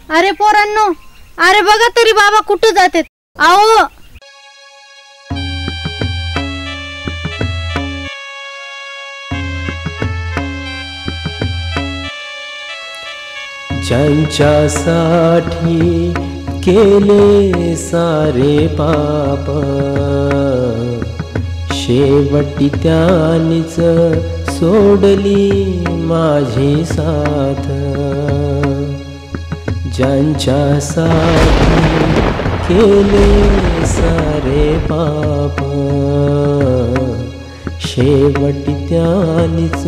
अरे पोरांनो, अरे बघा तरी बाबा कुठं जाते. आओ ज्यांच्यासाठी केले सारे पाप, शेवटी त्यानीच सोडली माझी साथ. ज्यांच्यासाठी केले सारे पाप, शेवटी त्यानीच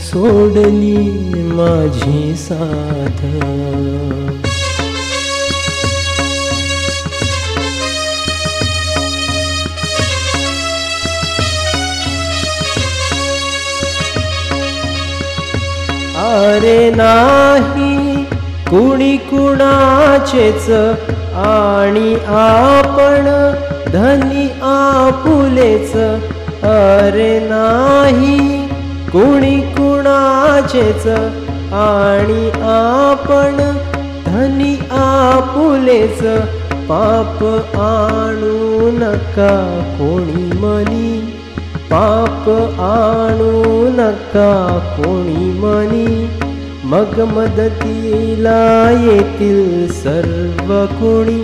सोडली माझी साथ. अरे नाही कुणी कुणाचेच, आणि आपण धनी आपुलेच. अरे नाही कुणी कुणाचेच, आणि आपण धनी आपुलेच. पाप आणू नका कोणी मनी, पाप आणू नका कोणी मनी. मग मदतीला येतील सर्व कुणी,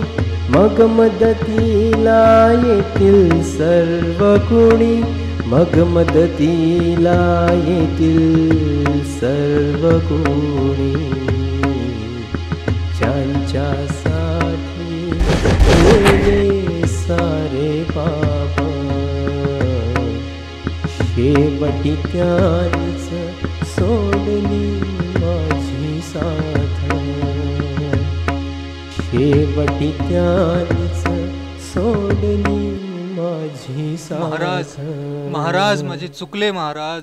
मग मदतीला येतील सर्व कुणी. मग मदतीला येतील सर्व कुणी. ज्यांच्यासाठी केले सारे पाप, शेवटी त्यानीच सोडली माझी साथ. शेवटी त्यानीच सोडली माझी साथ. महाराज, महाराज माझे चुकले महाराज.